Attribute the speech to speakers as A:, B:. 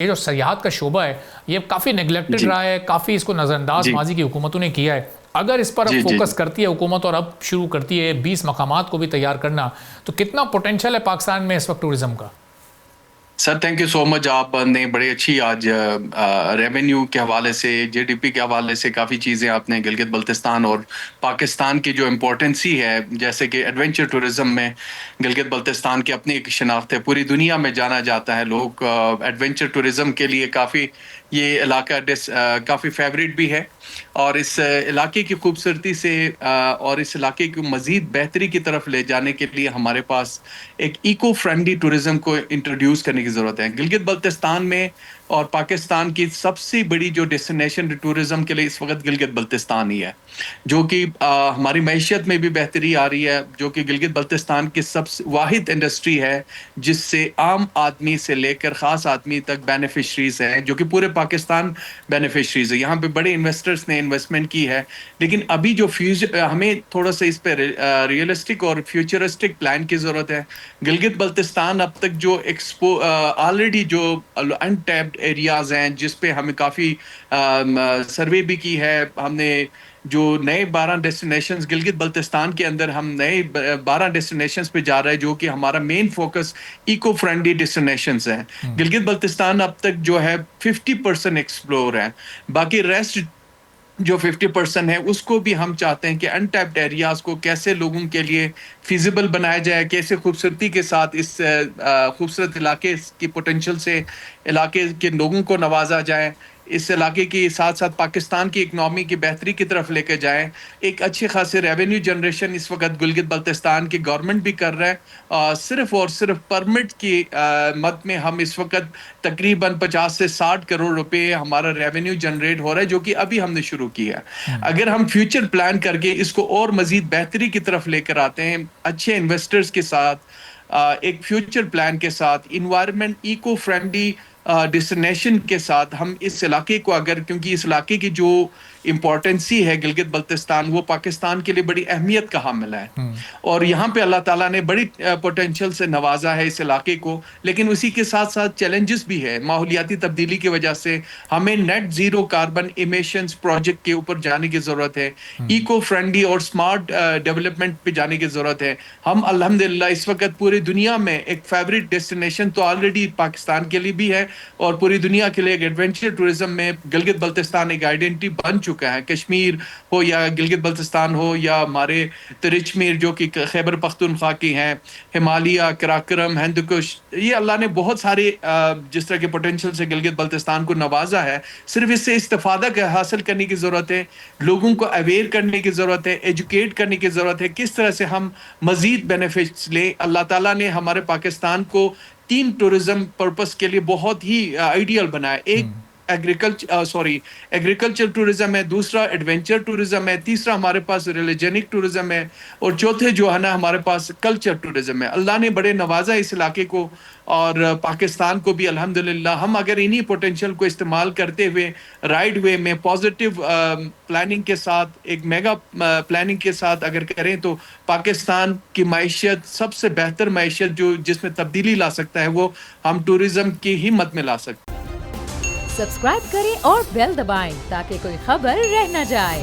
A: یہ جو سیاحت کا شعبہ ہے یہ کافی نیگلیکٹڈ رہا ہے، کافی اس کو نظر انداز ماضی کی حکومتوں نے کیا ہے. اگر اس پر اب فوکس کرتی ہے حکومت اور اب شروع کرتی ہے 20 مقامات کو بھی تیار کرنا، تو کتنا پوٹینشل ہے پاکستان میں اس وقت ٹورزم کا؟
B: سر تھینک یو سو مچ. آپ نے بڑی اچھی آج ریونیو کے حوالے سے، جی ڈی پی کے حوالے سے کافی چیزیں آپ نے گلگت بلتستان اور پاکستان کی جو امپورٹنسی ہے، جیسے کہ ایڈونچر ٹورزم میں گلگت بلتستان کی اپنی ایک شناخت ہے، پوری دنیا میں جانا جاتا ہے. لوگ ایڈونچر ٹورزم کے لیے کافی، یہ علاقہ کافی فیوریٹ بھی ہے، اور اس علاقے کی خوبصورتی سے اور اس علاقے کو مزید بہتری کی طرف لے جانے کے لیے ہمارے پاس ایک ایکو فرینڈلی ٹورزم کو انٹروڈیوس کرنے کی ضرورت ہے. گلگت بلتستان میں اور پاکستان کی سب سے بڑی جو ڈیسٹینیشن ٹورزم کے لیے اس وقت گلگت بلتستان ہی ہے، جو کہ ہماری معیشت میں بھی بہتری آ رہی ہے، جو کہ گلگت بلتستان کی سب سے واحد انڈسٹری ہے جس سے عام آدمی سے لے کر خاص آدمی تک بینیفیشریز ہیں، جو کہ پورے پاکستان بینیفیشریز ہے. یہاں پہ بڑے انویسٹرز نے انویسٹمنٹ کی ہے، لیکن ابھی جو ہمیں تھوڑا سا اس پہ ریئلسٹک اور فیوچرسٹک پلان کی ضرورت ہے. گلگت بلتستان اب تک جو آلریڈی جو انٹیپڈ ایریاز ہیں، جس پہ ہمیں کافی سروے بھی کی ہے، ہم نے جو نئے 12 ڈیسٹینیشنز گلگت بلتستان کے اندر، ہم نئے 12 ڈیسٹینیشنز پہ جا رہے ہیں، جو کہ ہمارا main focus eco friendly destinations ہیں. گلگت بلتستان اب تک جو ہے 50% ایکسپلور ہے، باقی ریسٹ جو 50% ہے اس کو بھی ہم چاہتے ہیں کہ انٹیپڈ ایریاز کو کیسے لوگوں کے لیے فیزیبل بنایا جائے، کیسے خوبصورتی کے ساتھ اس خوبصورت علاقے کی پوٹینشل سے علاقے کے لوگوں کو نوازا جائے، اس علاقے کے ساتھ ساتھ پاکستان کی اکنامی کی بہتری کی طرف لے کے جائیں. ایک اچھے خاصے ریونیو جنریشن اس وقت گلگت بلتستان کی گورنمنٹ بھی کر رہا ہے. صرف اور صرف پرمٹ کی مد میں ہم اس وقت تقریباً 50 سے 60 کروڑ روپے ہمارا ریونیو جنریٹ ہو رہا ہے، جو کہ ابھی ہم نے شروع کیا ہے. اگر ہم فیوچر پلان کر کے اس کو اور مزید بہتری کی طرف لے کر آتے ہیں، اچھے انویسٹرز کے ساتھ، ایک فیوچر پلان کے ساتھ، انوائرمنٹ ایکو فرینڈلی ڈیسٹینیشن کے ساتھ، ہم اس علاقے کو کیونکہ اس علاقے کی جو امپورٹنسی ہے گلگت بلتستان، وہ پاکستان کے لیے بڑی اہمیت کا حامل ہے، اور یہاں پہ اللہ تعالیٰ نے بڑی پوٹینشل سے نوازا ہے اس علاقے کو. لیکن اسی کے ساتھ ساتھ چیلنجز بھی ہے. ماحولیاتی تبدیلی کی وجہ سے ہمیں net zero carbon emissions project کے اوپر جانے کی ضرورت ہے، ایکو فرینڈلی اور سمارٹ ڈیولپمنٹ پہ جانے کی ضرورت ہے. ہم الحمدللہ اس وقت پوری دنیا میں ایک فیوریٹ ڈیسٹینیشن تو آلریڈی پاکستان کے لیے بھی ہے، اور پوری دنیا کے لیے ایک ایڈونچر ٹورزم میں گلگت بلتستان ایک آئیڈینٹی بن چکا ہے. کشمیر ہو یا گلگت بلتستان ہو یا ہمارے ترچمیر جو کہ خیبر پختونخوا کی ہیں، ہمالیہ، کراکرم، ہندوکش، یہ اللہ نے بہت سارے جس طرح کے پوٹینشل سے گلگت بلتستان کو نوازا ہے. صرف اس سے استفادہ حاصل کرنے کی ضرورت ہے، لوگوں کو اویئر کرنے کی ضرورت ہے، ایجوکیٹ کرنے کی ضرورت ہے، کس طرح سے ہم مزید بینیفٹس لیں. اللہ تعالیٰ نے ہمارے پاکستان کو 3 ٹورزم پرپس کے لیے بہت ہی آئیڈیل بنایا. ایک ایگریکلچر ٹورزم ہے، دوسرا ایڈونچر ٹورزم ہے، تیسرا ہمارے پاس ریلیجنک ٹورزم ہے، اور چوتھے جو ہے نا ہمارے پاس کلچر ٹورزم ہے. اللہ نے بڑے نوازا اس علاقے کو اور پاکستان کو بھی الحمدللہ. ہم اگر انہی پوٹینشل کو استعمال کرتے ہوئے رائٹ وے میں پازیٹیو پلاننگ کے ساتھ، ایک میگا پلاننگ کے ساتھ اگر کریں، تو پاکستان کی معیشت سب سے بہتر معیشت جس میں تبدیلی لا سکتا ہے، وہ ہم ٹورزم کی ہی مد میں لا سکتے ہیں.
C: سبسکرائب کریں اور بیل دبائیں تاکہ کوئی خبر رہ نہ جائے.